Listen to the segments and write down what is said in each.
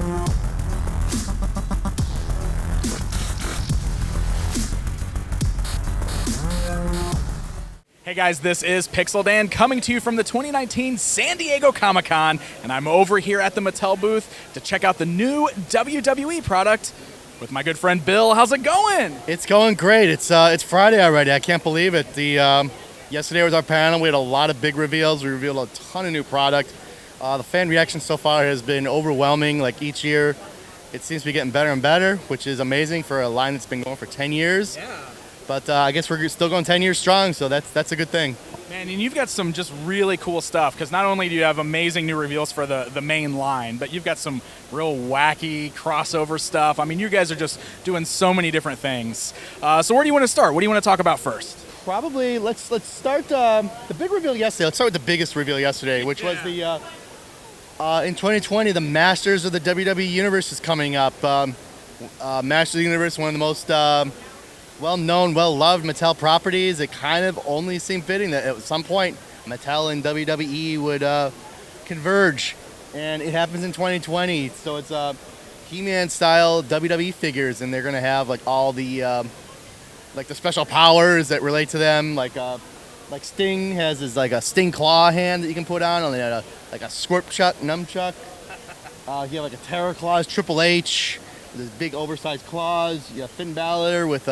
Hey guys, this is Pixel Dan coming to you from the 2019 San Diego Comic-Con, and I'm over here at the Mattel booth to check out the new WWE product with my good friend Bill. How's it going? It's going great. It's Friday already. I can't believe it. Yesterday was our panel. We had a lot of big reveals. We revealed a ton of new product. The fan reaction so far has been overwhelming. Like each year, it seems to be getting better and better, which is amazing for a line that's been going for 10 years. Yeah. But I guess we're still going 10 years strong, so that's a good thing. Man, and you've got some just really cool stuff, because not only do you have amazing new reveals for the main line, but you've got some real wacky crossover stuff. I mean, you guys are just doing so many different things. So where do you want to start? What do you want to talk about first? Probably let's start the big reveal yesterday. Let's start with the biggest reveal yesterday, which was the in 2020 the Masters of the WWE Universe is coming up. Masters of the Universe, one of the most well-known, well-loved Mattel properties. It kind of only seemed fitting that at some point Mattel and WWE would converge, and it happens in 2020. So it's He-Man style WWE figures, and they're gonna have like all the like the special powers that relate to them. Like Sting has his like a Sting claw hand that you can put on, and they had like a Scorpchuck nunchuck. You have like a Terror Claws, Triple H, with his big oversized claws. You have Finn Balor with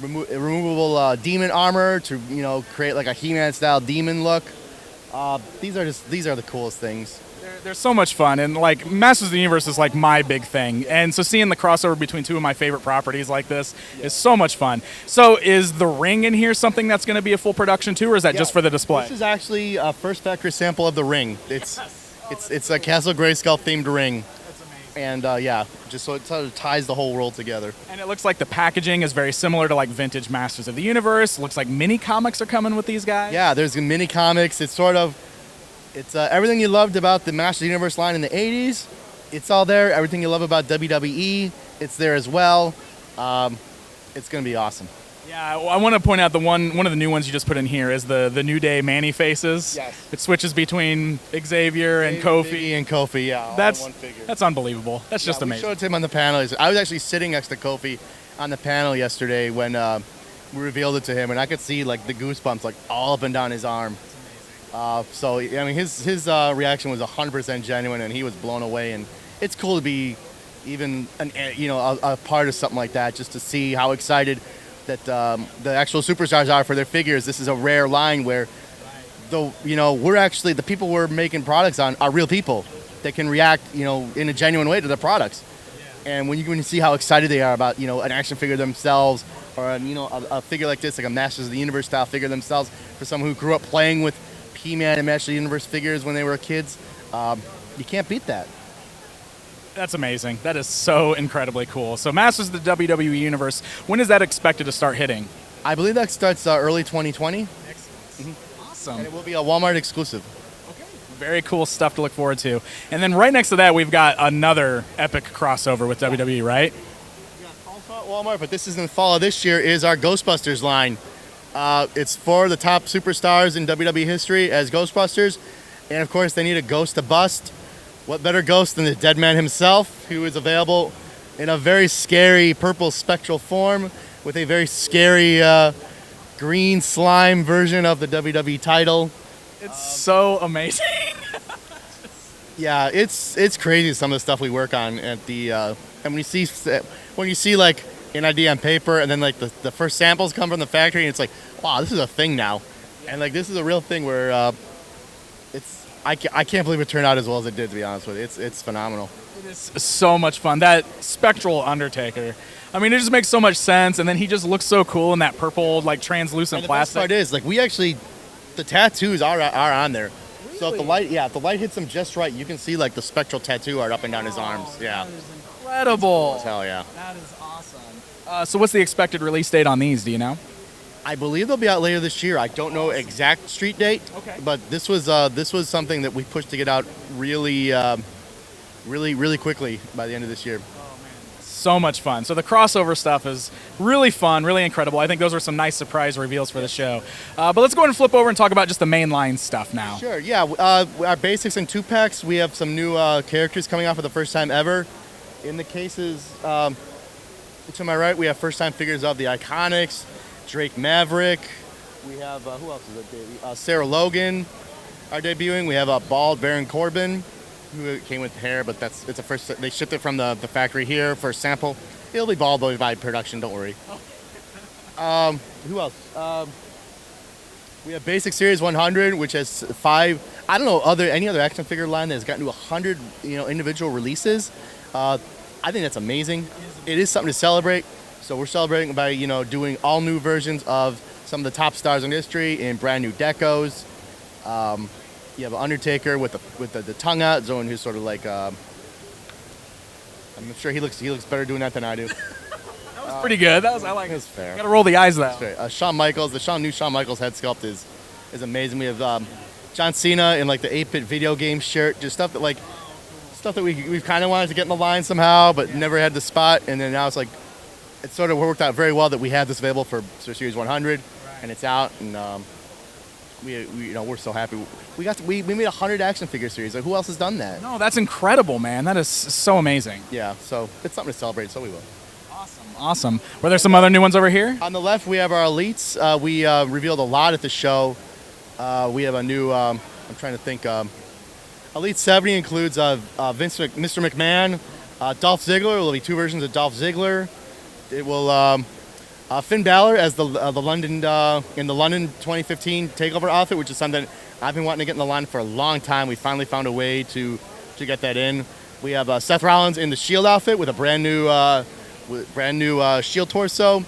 removable demon armor to create like a He-Man style demon look. These are the coolest things. They're so much fun, and like Masters of the Universe is like my big thing, and so seeing the crossover between two of my favorite properties like this is so much fun. So is the ring in here something that's going to be a full production too, or is that just for the display? This is actually a first factory sample of the ring. It's a Castle Grayskull themed ring. And just so it sort of ties the whole world together. And it looks like the packaging is very similar to like vintage Masters of the Universe. Looks like mini comics are coming with these guys. Yeah, there's mini comics. It's everything you loved about the Masters of the Universe line in the 80s. It's all there. Everything you love about WWE, it's there as well. It's going to be awesome. Yeah, I want to point out one of the new ones you just put in here is the New Day Manny faces. Yes. It switches between Xavier and Kofi. And Kofi, yeah, all in one figure. That's unbelievable. That's just amazing. We showed it to him on the panel. I was actually sitting next to Kofi on the panel yesterday when we revealed it to him, and I could see like the goosebumps like all up and down his arm. So I mean, his reaction was 100% genuine, and he was blown away. And it's cool to be even a part of something like that, just to see how excited that the actual superstars are for their figures. This is a rare line where, we're actually the people we're making products on are real people that can react, in a genuine way to the products. Yeah. And when you see how excited they are about, an action figure themselves, or a figure like this, like a Masters of the Universe style figure themselves, for someone who grew up playing with He-Man and Masters of the Universe figures when they were kids, you can't beat that. That's amazing. That is so incredibly cool. So Masters of the WWE Universe, when is that expected to start hitting? I believe that starts early 2020. Excellent. Mm-hmm. Awesome. And it will be a Walmart exclusive. Okay. Very cool stuff to look forward to. And then right next to that, we've got another epic crossover with WWE, right? Yeah, also at Walmart, but this is in the fall of this year, is our Ghostbusters line. It's for the top superstars in WWE history as Ghostbusters. And of course, they need a ghost to bust. What better ghost than the dead man himself, who is available in a very scary purple spectral form with a very scary green slime version of the WWE title. It's so amazing. Yeah, it's crazy, some of the stuff we work on at the and when you see like an idea on paper, and then like the first samples come from the factory, and it's like, wow, this is a thing now. And like this is a real thing where I can't believe it turned out as well as it did, to be honest with you. It's phenomenal. It is so much fun. That spectral Undertaker, I mean, it just makes so much sense, and then he just looks so cool in that purple, like, translucent plastic. The best part is, like, the tattoos are on there. Really? So if the light hits him just right, you can see, like, the spectral tattoo art up and down his arms. Yeah. That is incredible. Hell yeah. That is awesome. So what's the expected release date on these, do you know? I believe they'll be out later this year. I don't know exact street date, but this was something that we pushed to get out really quickly by the end of this year. Oh man, So much fun. So the crossover stuff is really fun, really incredible. I think those are some nice surprise reveals for the show. But let's go ahead and flip over and talk about just the mainline stuff now. Sure, yeah. Our basics and 2-packs, we have some new characters coming out for the first time ever. In the cases, to my right, we have first-time figures of the Iconics, Drake Maverick. We have, who else is it? Sarah Logan are debuting. We have bald Baron Corbin, who came with hair, but it's a first. They shipped it from the factory here for a sample. It'll be bald by production, don't worry. Who else? We have Basic Series 100, which has 5. I don't know any other action figure line that has gotten to 100 individual releases. I think that's amazing. It is something to celebrate. So we're celebrating by doing all new versions of some of the top stars in history in brand new decos. You have Undertaker with the tongue out, Zoan, who's sort of like. I'm sure he looks better doing that than I do. That was pretty good. I like it. That's fair. Got to roll the eyes though. Shawn Michaels, new Shawn Michaels head sculpt is amazing. We have John Cena in like the 8-bit video game shirt, just stuff that we've kind of wanted to get in the line somehow, but never had the spot. And then now it's sort of worked out very well that we have this available for Series 100, and it's out. And we're so happy. We made 100 action figure series. Like, who else has done that? No, that's incredible, man. That is so amazing. Yeah, so it's something to celebrate. So we will. Awesome. Were there some other new ones over here? On the left, we have our elites. We revealed a lot at the show. We have a new. I'm trying to think. Elite 70 includes Mr. McMahon, Dolph Ziggler. There will be 2 versions of Dolph Ziggler. It will Finn Balor as the London in the London 2015 Takeover outfit, which is something I've been wanting to get in the line for a long time. We finally found a way to get that in. We have Seth Rollins in the Shield outfit with a brand new Shield torso.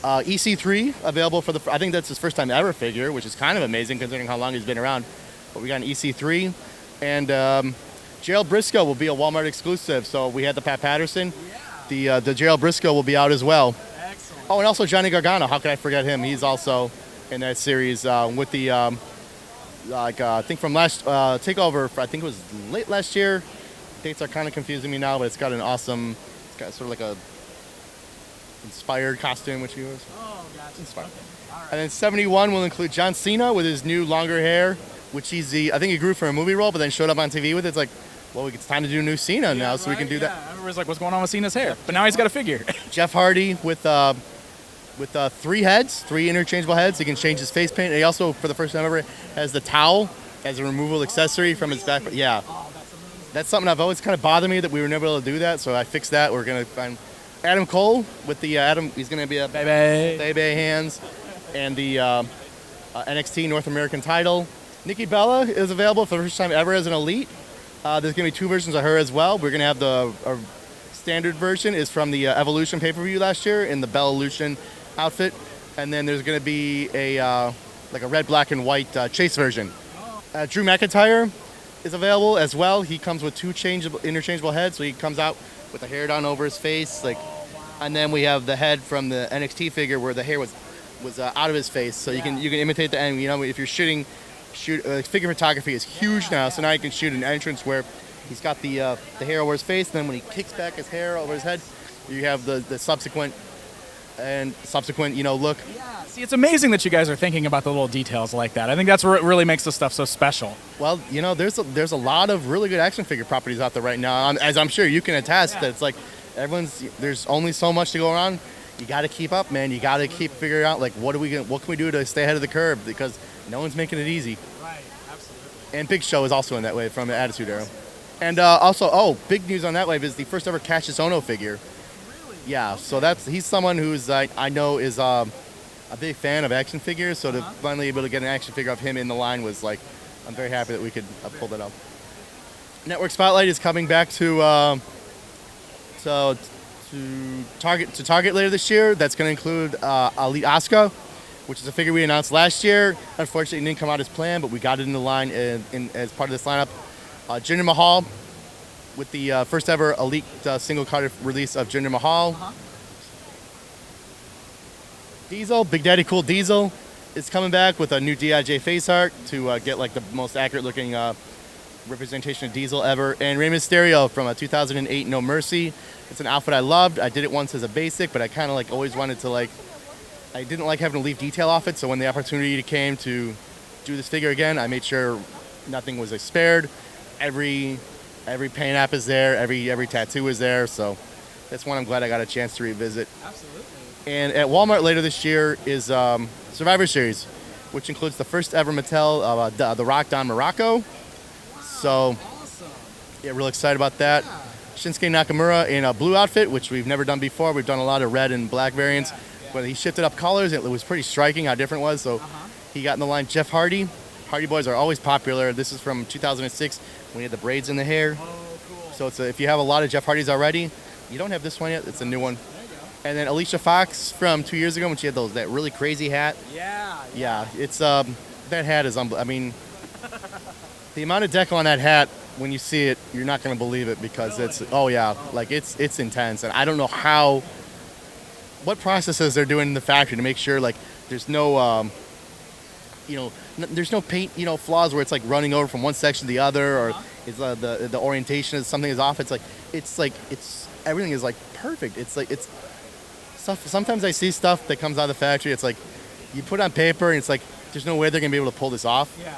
EC3 available for I think that's his first time ever figure, which is kind of amazing considering how long he's been around. But we got an EC3. And Gerald Briscoe will be a Walmart exclusive. So we had the Pat Patterson. The Gerald Briscoe will be out as well. Excellent. Oh, and also Johnny Gargano. How could I forget him? He's also in that series with the, I think from last Takeover, I think it was late last year. Dates are kind of confusing me now, but it's got an awesome, it's got sort of like a inspired costume, which he was. Oh, gotcha. Inspired. Okay. All right. And then 71 will include John Cena with his new longer hair, which I think he grew for a movie role, but then showed up on TV with it. It's like, well, it's time to do a new Cena now, so we can do that. Everybody's like, what's going on with Cena's hair? But now he's got a figure. Jeff Hardy with 3 heads, 3 interchangeable heads. He can change his face paint. And he also, for the first time ever, has the towel as a removal accessory from his back. Yeah. Oh, that's amazing. That's something I've always kind of bothered me that we were never able to do that, so I fixed that. We're going to find Adam Cole with the he's going to be a baby hands, and the NXT North American title. Nikki Bella is available for the first time ever as an elite. There's going to be 2 versions of her as well. We're going to have the standard version is from the Evolution pay-per-view last year in the Bellution outfit, and then there's going to be a red, black, and white chase version. Drew McIntyre is available as well. He comes with 2 interchangeable heads, so he comes out with the hair down over his face, and then we have the head from the NXT figure where the hair was out of his face, so you can imitate the end. If you're shooting. Figure photography is huge now, so now you can shoot an entrance where he's got the hair over his face, and then when he kicks back his hair over his head, you have the subsequent look. Yeah. See, it's amazing that you guys are thinking about the little details like that. I think that's what really makes this stuff so special. Well, there's a lot of really good action figure properties out there right now, as I'm sure you can attest. That it's like there's only so much to go around. You got to keep up, man. You got to keep figuring out what can we do to stay ahead of the curve, because no one's making it easy. Right, absolutely. And Big Show is also in that wave from the Attitude Era. And also, big news on that wave is the first ever Cassius Ohno figure. Really? Yeah, so he's someone who's I know is a big fan of action figures. So to finally able to get an action figure of him in the line was I'm very happy that we could pull that up. Network Spotlight is coming back to Target later this year. That's going to include Elite Asuka, which is a figure we announced last year. Unfortunately, it didn't come out as planned, but we got it in the line as part of this lineup. Jinder Mahal with the first ever Elite single card release of Jinder Mahal. Diesel, Big Daddy Cool Diesel is coming back with a new D.I.J. face art to get the most accurate looking representation of Diesel ever. And Rey Mysterio from a 2008 No Mercy. It's an outfit I loved. I did it once as a basic, but I kind of like always wanted to like, I didn't like having to leave detail off it. So when the opportunity came to do this figure again, I made sure nothing was spared. Every paint app is there. Every tattoo is there. So that's one I'm glad I got a chance to revisit. Absolutely. And at Walmart later this year is Survivor Series, which includes the first ever Mattel The Rock Don Morocco. Wow, so awesome. Yeah, real excited about that. Yeah. Shinsuke Nakamura in a blue outfit, which we've never done before. We've done a lot of red and black variants, but he shifted up colors. It was pretty striking how different it was. So he got in the line. Jeff Hardy. Hardy Boys are always popular. This is from 2006 when he had the braids in the hair. Oh, cool. So it's if you have a lot of Jeff Hardys already, you don't have this one yet. It's a new one. And then Alicia Fox from 2 years ago when she had that really crazy hat. Yeah, it's that hat is unbelievable. I mean, the amount of decal on that hat, when you see it, you're not going to believe it because it's intense. And I don't know what processes they're doing in the factory to make sure like there's no there's no paint flaws where it's like running over from one section to the other, or it's the orientation is something is off. It's everything is like perfect. It's stuff. Sometimes I see stuff that comes out of the factory. It's like you put it on paper, and it's like there's no way they're gonna be able to pull this off. Yeah.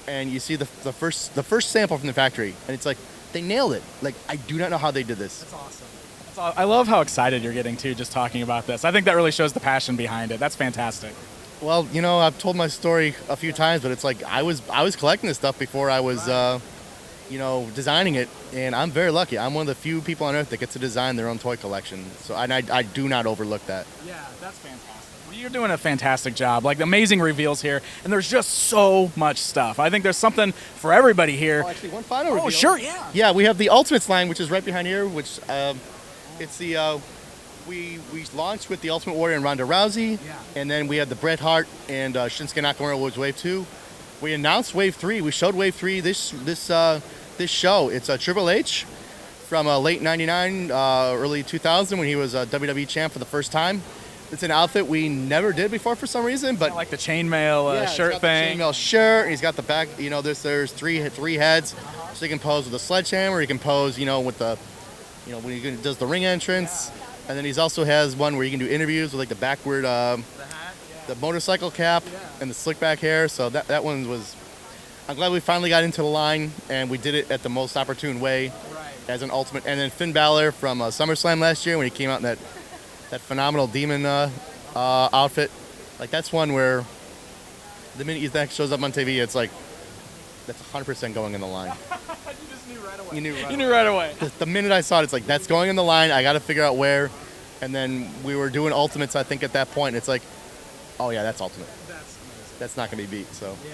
And you see the first sample from the factory, and it's like they nailed it. Like I do not know how they did this. That's awesome. I love how excited you're getting too, just talking about this. I think that really shows the passion behind it. That's fantastic. Well, I've told my story a few times, but it's like I was collecting this stuff before I was, designing it, and I'm very lucky. I'm one of the few people on earth that gets to design their own toy collection. So I do not overlook that. Yeah, that's fantastic. Well, you're doing a fantastic job. Like amazing reveals here, and there's just so much stuff. I think there's something for everybody here. Oh, actually, one final reveal. Oh, sure, yeah. Yeah, we have the Ultimates line, which is right behind here, which it's the. We launched with the Ultimate Warrior and Ronda Rousey, and then we had the Bret Hart and Shinsuke Nakamura was Wave 2. We announced Wave 3. We showed Wave 3 this show. It's a Triple H from late '99, early 2000 when he was a WWE champ for the first time. It's an outfit we never did before for some reason, but like the chainmail shirt thing. Chainmail shirt. He's got the back. There's three heads, so he can pose with a sledgehammer. He can pose, with the, when he does the ring entrance. And then he also has one where you can do interviews with like the backward, the motorcycle cap and the slick back hair. So that one was, I'm glad we finally got into the line and we did it at the most opportune way as an ultimate. And then Finn Balor from SummerSlam last year when he came out in that phenomenal demon outfit. Like that's one where the minute that shows up on TV, it's like, that's 100% going in the line. You just knew right away. You knew right away. The minute I saw it, it's like, that's going in the line. I got to figure out where. And then we were doing Ultimates, I think, at that point. And it's like, oh, yeah, that's Ultimate. That's amazing. That's not going to be beat, so. Yeah.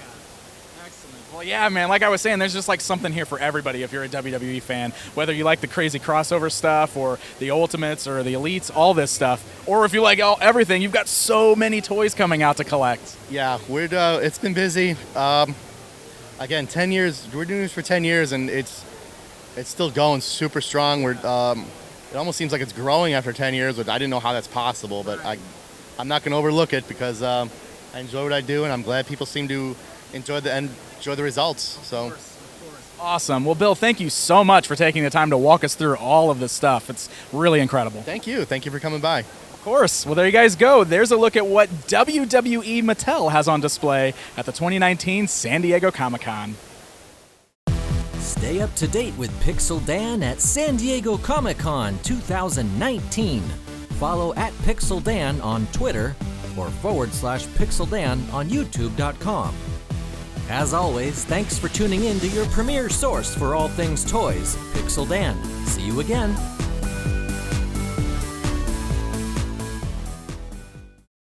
Excellent. Well, yeah, man, like I was saying, there's just like something here for everybody if you're a WWE fan. Whether you like the crazy crossover stuff or the Ultimates or the Elites, all this stuff. Or if you like everything, you've got so many toys coming out to collect. Yeah, it's been busy. Again, 10 years. We're doing this for 10 years, and it's still going super strong. It almost seems like it's growing after 10 years, which I didn't know how that's possible, but I'm not going to overlook it because I enjoy what I do, and I'm glad people seem to enjoy the results. So. Of course. Awesome. Well, Bill, thank you so much for taking the time to walk us through all of this stuff. It's really incredible. Thank you. Thank you for coming by. Of course. Well, there you guys go. There's a look at what WWE Mattel has on display at the 2019 San Diego Comic-Con. Stay up to date with Pixel Dan at San Diego Comic-Con 2019. Follow at Pixel Dan on Twitter or /Pixel Dan on YouTube.com. As always, thanks for tuning in to your premier source for all things toys, Pixel Dan. See you again.